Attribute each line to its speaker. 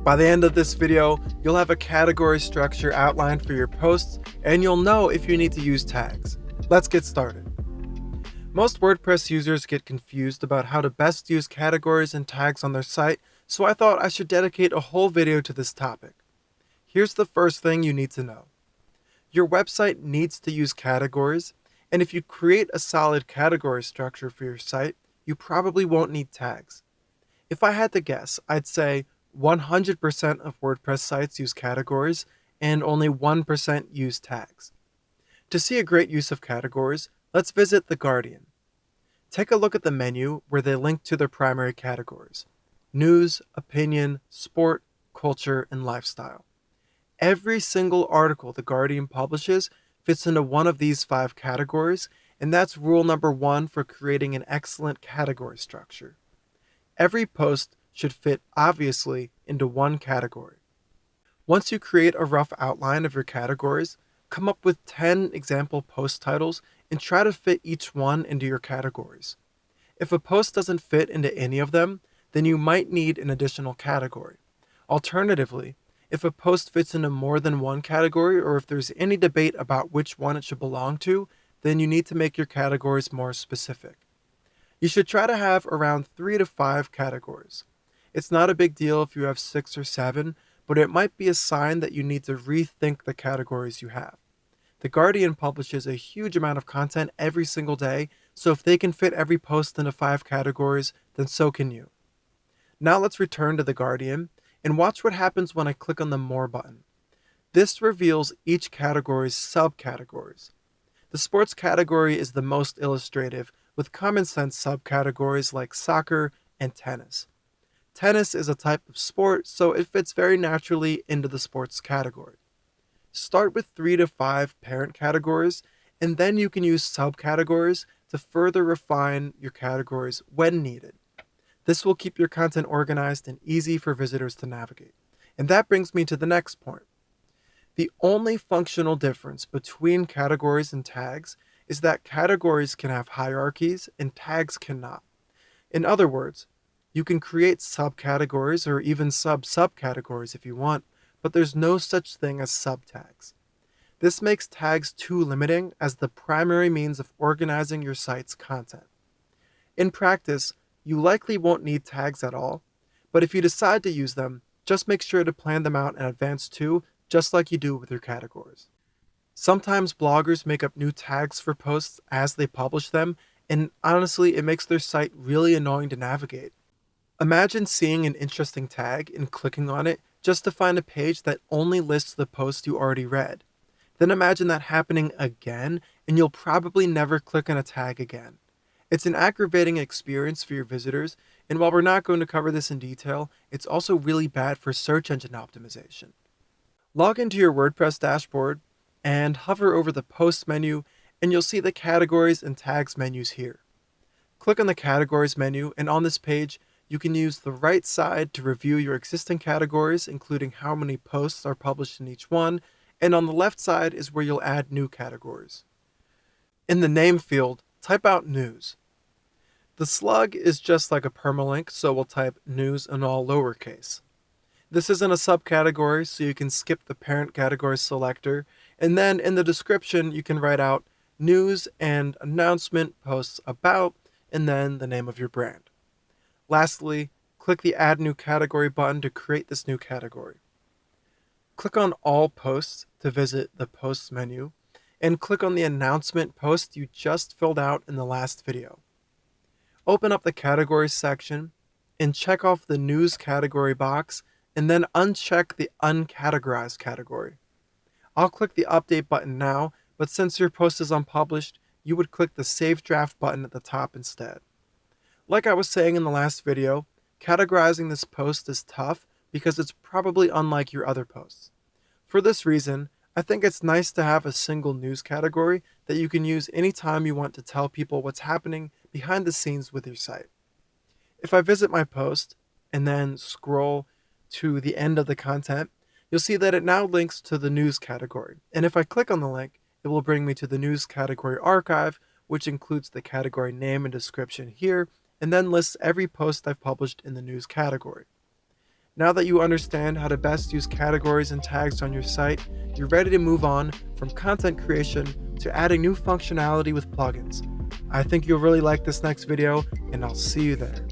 Speaker 1: By the end of this video, you'll have a category structure outlined for your posts, and you'll know if you need to use tags. Let's get started. Most WordPress users get confused about how to best use categories and tags on their site, so I thought I should dedicate a whole video to this topic. Here's the first thing you need to know. Your website needs to use categories, and if you create a solid category structure for your site, you probably won't need tags. If I had to guess, I'd say 100% of WordPress sites use categories and only 1% use tags. To see a great use of categories, let's visit The Guardian. Take a look at the menu where they link to their primary categories: news, opinion, sport, culture, and lifestyle. Every single article The Guardian publishes fits into one of these 5 categories, and that's rule number 1 for creating an excellent category structure. Every post should fit obviously into one category. Once you create a rough outline of your categories, come up with 10 example post titles and try to fit each one into your categories. If a post doesn't fit into any of them, then you might need an additional category. Alternatively, if a post fits into more than one category, or if there's any debate about which one it should belong to, then you need to make your categories more specific. You should try to have around 3 to 5 categories. It's not a big deal if you have 6 or 7, but it might be a sign that you need to rethink the categories you have. The Guardian publishes a huge amount of content every single day, so if they can fit every post into 5 categories, then so can you. Now let's return to The Guardian and watch what happens when I click on the More button. This reveals each category's subcategories. The sports category is the most illustrative, with common sense subcategories like soccer and tennis. Tennis is a type of sport, so it fits very naturally into the sports category. Start with 3 to 5 parent categories, and then you can use subcategories to further refine your categories when needed. This will keep your content organized and easy for visitors to navigate. And that brings me to the next point. The only functional difference between categories and tags is that categories can have hierarchies and tags cannot. In other words, you can create subcategories or even subcategories if you want, but there's no such thing as subtags. This makes tags too limiting as the primary means of organizing your site's content. In practice, you likely won't need tags at all, but if you decide to use them, just make sure to plan them out in advance too, just like you do with your categories. Sometimes bloggers make up new tags for posts as they publish them, and honestly, it makes their site really annoying to navigate. Imagine seeing an interesting tag and clicking on it just to find a page that only lists the post you already read. Then imagine that happening again, and you'll probably never click on a tag again. It's an aggravating experience for your visitors, and while we're not going to cover this in detail, it's also really bad for search engine optimization. Log into your WordPress dashboard and hover over the Post menu, and you'll see the Categories and Tags menus here. Click on the Categories menu, and on this page, you can use the right side to review your existing categories, including how many posts are published in each one, and on the left side is where you'll add new categories. In the name field, type out news. The slug is just like a permalink, so we'll type news in all lowercase. This isn't a subcategory, so you can skip the parent category selector, and then in the description you can write out news and announcement posts about, and then the name of your brand. Lastly, click the Add New Category button to create this new category. Click on All Posts to visit the Posts menu, and click on the announcement post you just filled out in the last video. Open up the Categories section and check off the News category box, and then uncheck the Uncategorized category. I'll click the Update button now, but since your post is unpublished, you would click the Save Draft button at the top instead. Like I was saying in the last video, categorizing this post is tough because it's probably unlike your other posts. For this reason, I think it's nice to have a single news category that you can use anytime you want to tell people what's happening behind the scenes with your site. If I visit my post and then scroll to the end of the content, you'll see that it now links to the news category. And if I click on the link, it will bring me to the news category archive, which includes the category name and description here, and then lists every post I've published in the news category. Now that you understand how to best use categories and tags on your site, you're ready to move on from content creation to adding new functionality with plugins. I think you'll really like this next video, and I'll see you there.